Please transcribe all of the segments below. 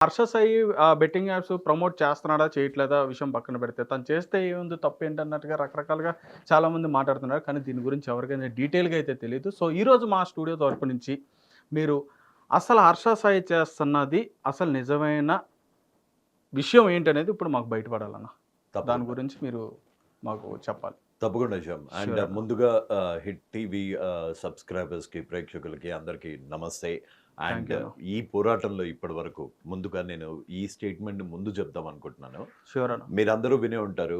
Harsha Sai betting apps promote చేస్తున్నాడా? చేయట్లేదా? విషయం పక్కన పెడితే, తను చేస్తే ఏముంది తప్పేంటన్నట్టుగా రకరకాలుగా చాలామంది మాట్లాడుతున్నారు. కానీ దీని గురించి ఎవరికైనా డీటెయిల్‌గా అయితే తెలీదు. సో, ఈరోజు మా స్టూడియో తరపు నుంచి మీరు అసలు హర్ష సాయి చేస్తున్నది అసలు నిజమైన విషయం ఏంటనేది ఇప్పుడు మాకు బయటపడాలన్న. దాని తప్పకుండా. గురించి మీరు మాకు చెప్పాలి. తప్పకుండా శ్యామ్. అండ్ ష్యూర్ అన్న. ముందుగా హిట్ టీవీ సబ్స్క్రైబర్స్‌కి, ప్రేక్షకులకి అందరికీ నమస్తే. థాంక్ అండ్ యూ అన్న. ఈ పోరాటంలో ఇప్పటివరకు ముందుగా నేను ఈ స్టేట్మెంట్‌ని ముందు చెప్దాం అనుకుంటున్నాను. ష్యూర్ అన్న. మీరందరూ వినే ఉంటారు.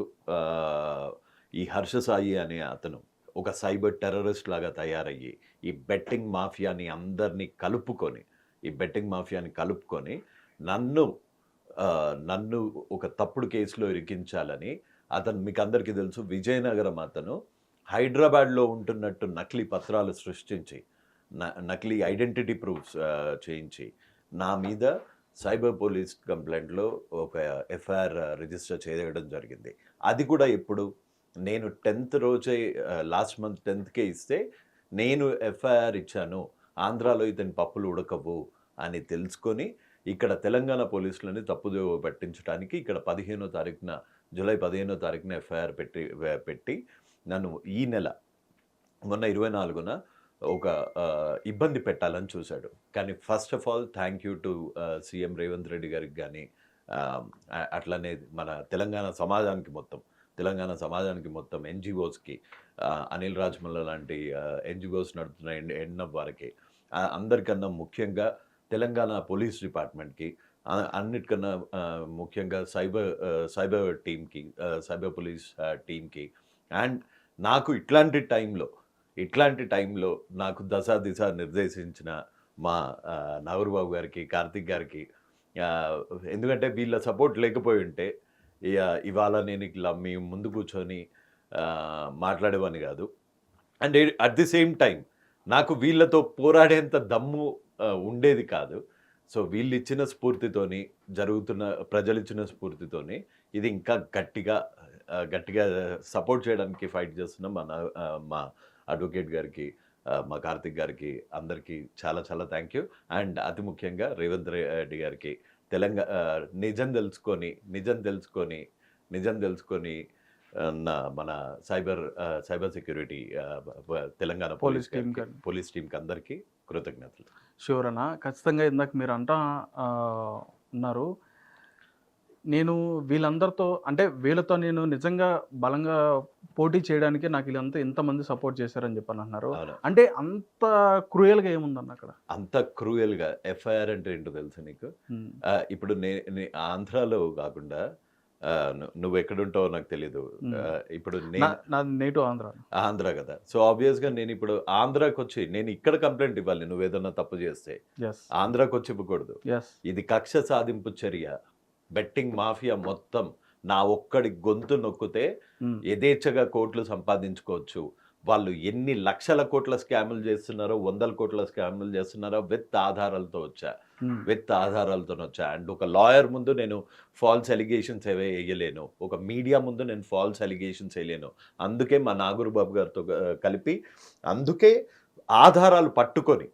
ఈ హర్ష సాయి అనే అతను ఒక సైబర్ టెర్రరిస్ట్ లాగా తయారయ్యి, ఈ బెట్టింగ్ మాఫియాని అందరిని కలుపుకొని, ఈ బెట్టింగ్ మాఫియాని కలుపుకొని నన్ను నన్ను ఒక తప్పుడు కేసులో ఇరికించాలని అతను మీకందరికీ తెలుసు విజయనగరం అతను హైదరాబాద్‌లో ఉంటున్నట్టు నకిలీ పత్రాలు సృష్టించి, నకిలీ ఐడెంటిటీ ప్రూఫ్స్ చేయించి, నా మీద సైబర్ పోలీస్ కంప్లెయింట్‌లో ఒక ఎఫ్ఐఆర్ రిజిస్టర్ చేయడం జరిగింది. అది కూడా ఎప్పుడు నేను 10th రోజే లాస్ట్ మంత్ 10థ్‌కే ఇస్తే, నేను ఎఫ్ఐఆర్ ఇచ్చాను. ఆంధ్రాలో ఇతని పప్పులు ఉడకవు అని తెలుసుకొని, ఇక్కడ తెలంగాణ పోలీసులని తప్పుదోవ పట్టించడానికి ఇక్కడ 15వ తారీఖున జూలై 15వ తారీఖున ఎఫ్ఐఆర్ పెట్టి నన్ను ఈ నెల మొన్న 24న ఒక ఇబ్బంది పెట్టాలని చూశాడు. కానీ first of all thank you to CM Revanth Reddy గారికి గానీ, అట్లనే మన తెలంగాణ సమాజానికి మొత్తం ఎన్‌జీఓస్‌కి, అనిల్ రాజమల్ల లాంటి ఎన్‌జీఓస్ నడుపుతున్న ఎన్ఎఫ్ వారికి, అందరికన్నా ముఖ్యంగా తెలంగాణ పోలీస్ డిపార్ట్మెంట్‌కి, అన్నిటికన్నా ముఖ్యంగా సైబర్ టీమ్‌కి, సైబర్ పోలీస్ టీమ్‌కి, అండ్ నాకు ఇట్లాంటి టైంలో నాకు దిశ నిర్దేశించిన మా నాగూర్బాబు గారికి, కార్తీక్ గారికి, ఎందుకంటే వీళ్ళ సపోర్ట్ లేకపోయి ఉంటే ఇవాళ నేను ఇలా మీ ముందు కూర్చొని మాట్లాడేవాడిని కాదు. And at the same time నాకు వీళ్ళతో పోరాడేంత దమ్ము ఉండేది కాదు. సో వీళ్ళిచ్చిన స్ఫూర్తితోని, ప్రజలిచ్చిన స్ఫూర్తితోని ఇది ఇంకా గట్టిగా సపోర్ట్ చేయడానికి ఫైట్ చేస్తున్న మా అడ్వకేట్ గారికి, మా కార్తిక్ గారికి, అందరికీ చాలా చాలా థ్యాంక్ యూ. అండ్ అతి ముఖ్యంగా రేవంత్ రెడ్డి గారికి నిజం తెలుసుకొని మన సైబర్ సెక్యూరిటీ తెలంగాణ పోలీస్ టీమ్‌కి అందరికీ కృతజ్ఞతలు. ష్యూర్ అన్న. ఖచ్చితంగా ఇందాక మీరు ఉన్నారు. నేను వీళ్ళందరితో అంటే వీళ్ళతో నేను నిజంగా బలంగా పోటీ చేయడానికి నాకు వీళ్ళంతా ఇంతమంది సపోర్ట్ చేశారని చెప్పనంటున్నారు. అవును. అంటే అంత క్రూయల్‌గా ఏముందన్న అక్కడ? అంత క్రూయల్‌గా ఎఫ్ఐఆర్ అంటే ఏంటో తెలుసా నీకు? ఇప్పుడు ఆంధ్రాలో కాకుండా, నువ్వెక్కడుంటావో నాకు తెలీదు. ఇప్పుడు నాది నేటివ్ ఆంధ్ర. ఆంధ్ర కదా! సో ఆబ్వియస్‌గా నేనిప్పుడు ఆంధ్రాకొచ్చి నేను ఇక్కడ కంప్లెయింట్ ఇవ్వాలి నువ్వేదన్నా తప్పు చేస్తే. యెస్. ఆంధ్రాకొచ్చి ఇవ్వకూడదు. యెస్. ఇది కక్ష సాధింపు చర్య. బెట్టింగ్ మాఫియా మొత్తం నా ఒక్కడి గొంతు నొక్కితే యథేచ్ఛగా కోట్లు సంపాదించుకోవచ్చు. వాళ్ళు ఎన్ని లక్షల కోట్ల స్కాములు చేస్తున్నారో, వందల కోట్ల స్కాములు చేస్తున్నారో విత్ ఆధారాలతోని వచ్చా. అండ్ ఒక లాయర్ ముందు నేను ఫాల్స్ అలిగేషన్స్ వేయలేను. ఒక మీడియా ముందు నేను ఫాల్స్ అలిగేషన్స్ వేయలేను. అందుకే మా నాగూర్బాబు గారితో కలిపి, అందుకే ఆధారాలు పట్టుకొని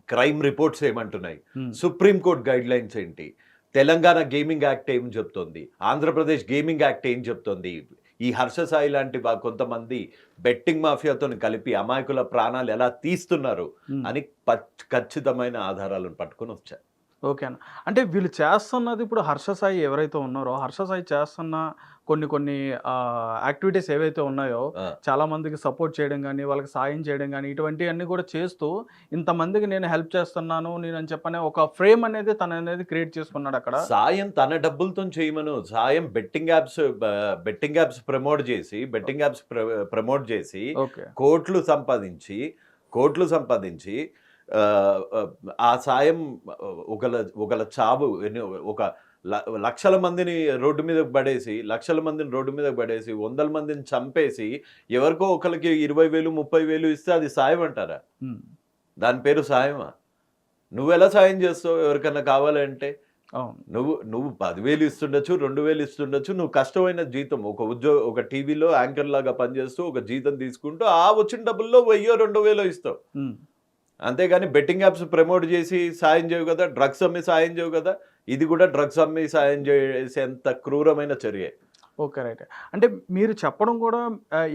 క్రైమ్ రిపోర్ట్స్ ఏమంటున్నాయి, సుప్రీంకోర్టు గైడ్ లైన్స్ ఏంటి, తెలంగాణ గేమింగ్ యాక్ట్ ఏం చెప్తోంది, ఆంధ్రప్రదేశ్ గేమింగ్ యాక్ట్ ఏం చెప్తోంది, ఈ హర్ష సాయి లాంటి కొంతమంది బెట్టింగ్ మాఫియాతో కలిపి అమాయకుల ప్రాణాలు ఎలా తీస్తున్నారు అని ఖచ్చితమైన ఆధారాలను పట్టుకొని వచ్చారు. ఓకే అన్న. అంటే వీళ్ళు చేస్తున్నది ఇప్పుడు హర్ష సాయి ఎవరైతే ఉన్నారో, హర్ష సాయి చేస్తున్న కొన్ని యాక్టివిటీస్ ఏవైతే ఉన్నాయో, చాలా మందికి సపోర్ట్ చేయడం గానీ, వాళ్ళకి సాయం చేయడం గానీ, ఇటువంటివన్నీ కూడా చేస్తూ ఇంతమందికి నేను హెల్ప్ చేస్తున్నాను నేనని చెప్పనే ఒక ఫ్రేమ్ అనేది తననేది క్రియేట్ చేసుకున్నాడు అక్కడ. సాయం తన డబ్బులతో చేయమను. సాయం బెట్టింగ్ యాప్స్ ప్రమోట్ చేసి కోట్లు సంపాదించి ఆ సాయం ఒకళ్ళ చావు ఒక లక్షల మందిని రోడ్డు మీదకి పడేసి, వందల మందిని చంపేసి ఎవరికో ఒకరికి 20,000 30,000 ఇస్తే అది సాయం అంటారా? దాని పేరు సాయమా? నువ్వెలా సాయం చేస్తావు ఎవరికన్నా కావాలంటే? నువ్వు 10,000 ఇస్తుండొచ్చు, 2,000 ఇస్తుండొచ్చు. నువ్వు కష్టమైన జీతం ఒక టీవీలో యాంకర్ లాగా పనిచేస్తూ ఒక జీతం తీసుకుంటూ ఆ వచ్చిన డబ్బుల్లో 1,000 2,000 ఇస్తావు. అంతేగాని బెట్టింగ్ యాప్స్ ప్రమోట్ చేసి సాయం చేయవు కదా, డ్రగ్స్ అమ్మి సాయం చేయవు కదా. ఇది కూడా డ్రగ్స్ అమ్మి సాయం చేసేంత క్రూరమైన చర్య. ఓకే. రైట్. అంటే మీరు చెప్పడం కూడా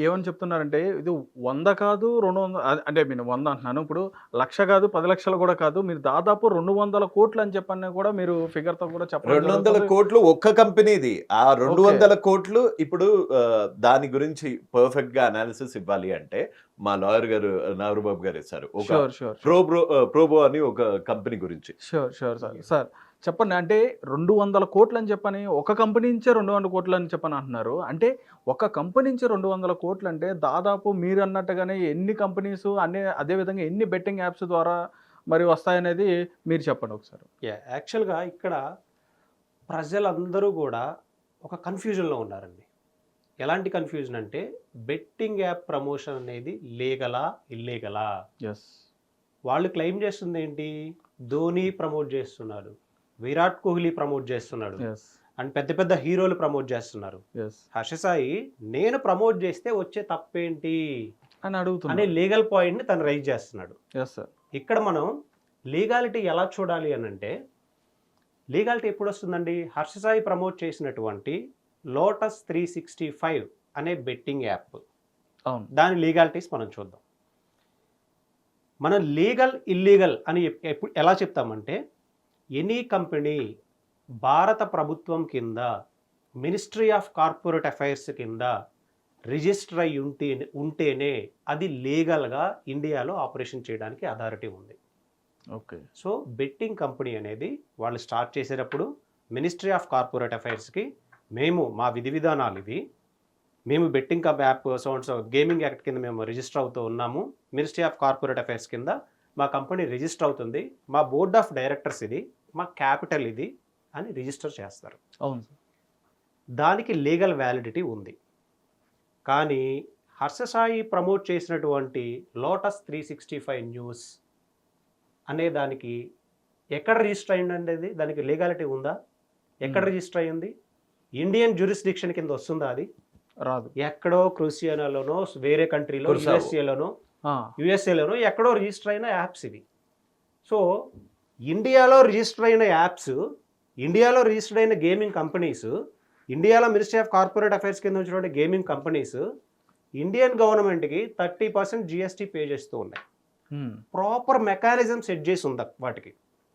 ఏమని చెప్తున్నారంటే ఇది 100 కాదు 200 అంటే నేను 100 అంటున్నాను. ఇప్పుడు 1,00,000 కాదు 10,00,000 కూడా కాదు. మీరు దాదాపు 200 కోట్లు అని చెప్పని కూడా మీరు ఫిగర్‌తో కూడా చెప్పడం 200 జరుగుతుంది. కోట్లు ఒక్క కంపెనీది. ఆ 200 కోట్లు ఇప్పుడు దాని గురించి పర్ఫెక్ట్ గా అనాలిసిస్ ఇవ్వాలి అంటే మా లాయర్ గారు నాగరబాబు గారు ఇస్తారు. ఒక షూర్. ప్రోబో అని ఒక కంపెనీ గురించి. Sure sir. సార్ చెప్పండి. అంటే 200 కోట్లు అని చెప్పని ఒక కంపెనీ నుంచే 200 కోట్లు అని చెప్పని అంటున్నారు. అంటే ఒక కంపెనీ నుంచి 200 కోట్లు అంటే దాదాపు మీరు అన్నట్టుగానే ఎన్ని కంపెనీస్ అదే విధంగా ఎన్ని బెట్టింగ్ యాప్స్ ద్వారా మరి వస్తాయనేది మీరు చెప్పండి ఒకసారి. యాక్చువల్గా ఇక్కడ ప్రజలందరూ కూడా ఒక కన్ఫ్యూజన్లో ఉన్నారండి. ఎలాంటి కన్ఫ్యూజన్ అంటే బెట్టింగ్ యాప్ ప్రమోషన్ అనేది లీగలా ఇల్లీగలా? ఎస్. వాళ్ళు క్లెయిమ్ చేస్తుంది ఏంటి? ధోని ప్రమోట్ చేస్తున్నాడు, విరాట్ కోహ్లీ ప్రమోట్ చేస్తున్నాడు, ఎస్. అండ్ పెద్ద పెద్ద హీరోలు ప్రమోట్ చేస్తున్నారు. ఎస్ హర్ష సాయి నేను ప్రమోట్ చేస్తే వచ్చే తప్పేంటి అని అనే అడుగుతున్నారు. లీగల్ పాయింట్ని తను రైజ్ చేస్తున్నాడు. Yes sir. ఇక్కడ మనం లీగాలిటీ ఎలా చూడాలి అని అంటే, లీగాలిటీ ఎప్పుడు వస్తుందండి? హర్ష సాయి ప్రమోట్ చేసినటువంటి లోటస్ 365 అనే బెట్టింగ్ యాప్, అవును. దాని లీగాలిటీస్ మనం చూద్దాం. మనం లీగల్ ఇల్లీగల్ అని ఎప్పుడు ఎలా చెప్తామంటే, ఎనీ కంపెనీ భారత ప్రభుత్వం కింద మినిస్ట్రీ ఆఫ్ కార్పొరేట్ అఫైర్స్ కింద రిజిస్టర్ అయి ఉంటేనే అది లీగల్గా ఇండియాలో ఆపరేషన్ చేయడానికి అథారిటీ ఉంది. ఓకే. సో బెట్టింగ్ కంపెనీ అనేది వాళ్ళు స్టార్ట్ చేసేటప్పుడు మినిస్ట్రీ ఆఫ్ కార్పొరేట్ అఫైర్స్కి మేము మా విధి విధానాలు ఇవి, మేము బెట్టింగ్ యాప్ గేమింగ్ యాక్ట్ కింద మేము రిజిస్టర్ అవుతూ ఉన్నాము, మినిస్ట్రీ ఆఫ్ కార్పొరేట్ అఫైర్స్ కింద మా కంపెనీ రిజిస్టర్ అవుతుంది, మా బోర్డ్ ఆఫ్ డైరెక్టర్స్ ఇది, మా క్యాపిటల్ ఇది అని రిజిస్టర్ చేస్తారు. అవును సార్. దానికి లీగల్ వ్యాలిడిటీ ఉంది. కానీ హర్ష సాయి ప్రమోట్ చేసినటువంటి లోటస్ 365 న్యూస్ అనే దానికి ఎక్కడ రిజిస్టర్ అయ్యిందండి? అది దానికి లీగాలిటీ ఉందా? ఎక్కడ రిజిస్టర్ అయ్యింది? ఇండియన్ జ్యూరిస్డిక్షన్ కింద వస్తుందా? అది రాదు. ఎక్కడో క్రూసియానాలోనో వేరే కంట్రీలో యుఎస్ఏలోనో ఎక్కడో రిజిస్టర్ అయిన యాప్స్ ఇవి. సో ఇండియాలో రిజిస్టర్ అయిన యాప్స్, ఇండియాలో రిజిస్టర్ అయిన గేమింగ్ కంపెనీస్, ఇండియాలో మినిస్ట్రీ ఆఫ్ కార్పొరేట్ అఫైర్స్ కింద వచ్చినటువంటి గేమింగ్ కంపెనీస్ ఇండియన్ గవర్నమెంట్కి 30% GST పే చేస్తూ ఉన్నాయి. ప్రాపర్ మెకానిజం సెట్ చేసి ఉంది వాటికి.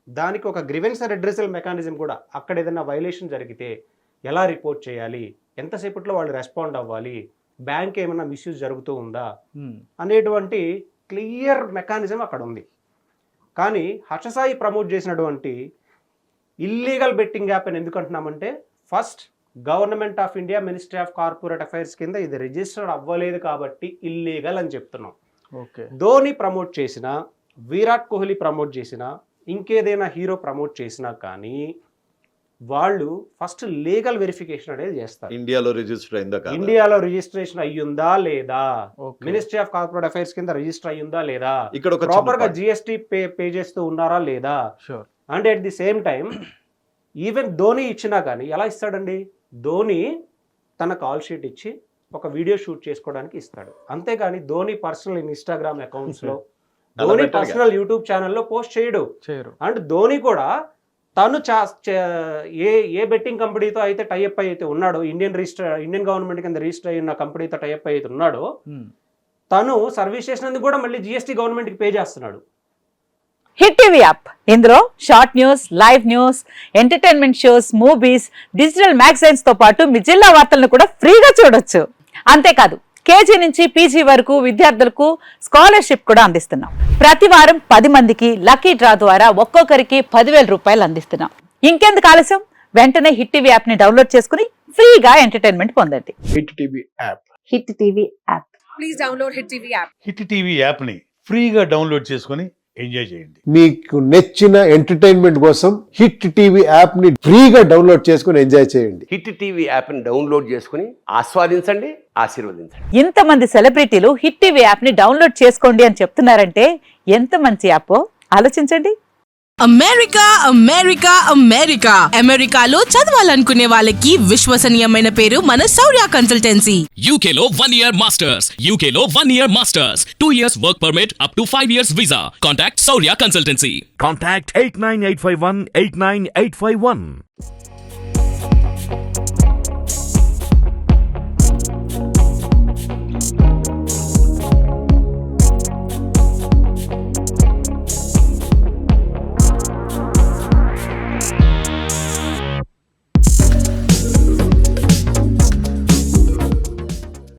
దానికి ఒక గ్రివెన్స్ అడ్రెసల్ మెకానిజం కూడా, అక్కడ ఏదైనా వైలేషన్ జరిగితే ఎలా రిపోర్ట్ చేయాలి, ఎంతసేపట్లో వాళ్ళు రెస్పాండ్ అవ్వాలి, బ్యాంక్ ఏమైనా మిస్యూజ్ జరుగుతూ ఉందా అనేటువంటి క్లియర్ మెకానిజం అక్కడ ఉంది. కానీ హర్ష సాయి ప్రమోట్ చేసినటువంటి ఇల్లీగల్ బెట్టింగ్ యాప్ అని ఎందుకు అంటున్నామంటే, first government of India ministry of corporate affairs కింద ఇది రిజిస్టర్ అవ్వలేదు కాబట్టి ఇల్లీగల్ అని చెప్తున్నాం. ఓకే. ధోని ప్రమోట్ చేసినా, విరాట్ కోహ్లీ ప్రమోట్ చేసినా, ఇంకేదైనా హీరో ప్రమోట్ చేసినా కానీ వాళ్ళు ఫస్ట్ లీగల్ వెరిఫికేషన్ అనేది చేస్తారు. ఇండియాలో రిజిస్టర్ అయిందా కాదా, ఇండియాలో రిజిస్ట్రేషన్ అయ్యిందా లేదా, okay. Ministry of corporate affairs కింద రిజిస్టర్ అయ్యిందా లేదా, ఇక్కడ ఒక ప్రాపర్ గా GST పే చేస్తూ ఉన్నారా లేదా. Sure. And at the same time even Dhoni ఇచ్చినా కానీ ఎలా ఇస్తాడండి? ధోని తన కాల్ షీట్ ఇచ్చి ఒక వీడియో షూట్ చేసుకోవడానికి ఇస్తాడు. అంతేగాని ధోని పర్సనల్ ఇన్స్టాగ్రామ్ అకౌంట్స్లో, ధోని పర్సనల్ యూట్యూబ్ ఛానల్లో పోస్ట్ చేయడు. అండ్ ధోని కూడా తను ఏ బెట్టింగ్ కంపెనీతో అయితే టైఅప్ అయితే ఉన్నాడో, ఇండియన్ గవర్నమెంట్ కింద రిజిస్టర్ అయిన కంపెనీతో టైఅప్ అయితే ఉన్నాడో, తను సర్వీస్ చేసినందుకు కూడా మళ్ళీ GST గవర్నమెంట్కి పే చేస్తున్నాడు. హిట్ టీవీ యాప్, ఇందులో short news, live news, entertainment shows, movies, digital magazines తో పాటు మీ జిల్లా వార్తలను కూడా ఫ్రీగా చూడొచ్చు. అంతేకాదు KG నుంచి PG వరకు విద్యార్థులకు స్కాలర్షిప్ కూడా అందిస్తున్నాం. ప్రతి వారం 10 మందికి లక్కీ డ్రా ద్వారా ఒక్కొక్కరికి 10,000 రూపాయలు అందిస్తున్నాం. ఇంకెందుకు ఆలస్యం, వెంటనే హిట్ టీవీ యాప్ ని డౌన్లోడ్ చేసుకుని ఫ్రీగా ఎంటర్టైన్మెంట్ పొందండి. Hit TV app. Hit TV app. Please download hit TV app. Hit TV యాప్ని ఫ్రీగా డౌన్లోడ్ చేసుకొని ఎంజాయ్ చేయండి. మీకు నచ్చిన ఎంటర్టైన్మెంట్ కోసం హిట్ టీవీ యాప్ ని ఫ్రీగా డౌన్లోడ్ చేసుకుని ఎంజాయ్ చేయండి. హిట్ టీవీ యాప్ని డౌన్లోడ్ చేసుకుని ఆస్వాదించండి, ఆశీర్వదించండి. ఇంతమంది సెలబ్రిటీలు హిట్ టీవీ యాప్ ని డౌన్లోడ్ చేసుకోండి అని చెప్తున్నారంటే ఎంత మంచి యాప్ ఆలోచించండి. అమెరికా అమెరికా అమెరికా అమెరికాలో చదవాలనుకునే వాళ్ళకి విశ్వసనీయమైన పేరు మన శౌర్య కన్సల్టెన్సీ. UK లో 1 year masters. UK లో 1 year masters. 2 years work permit up to 5 years visa. Contact Saurya Consultancy. Contact 89851 89851.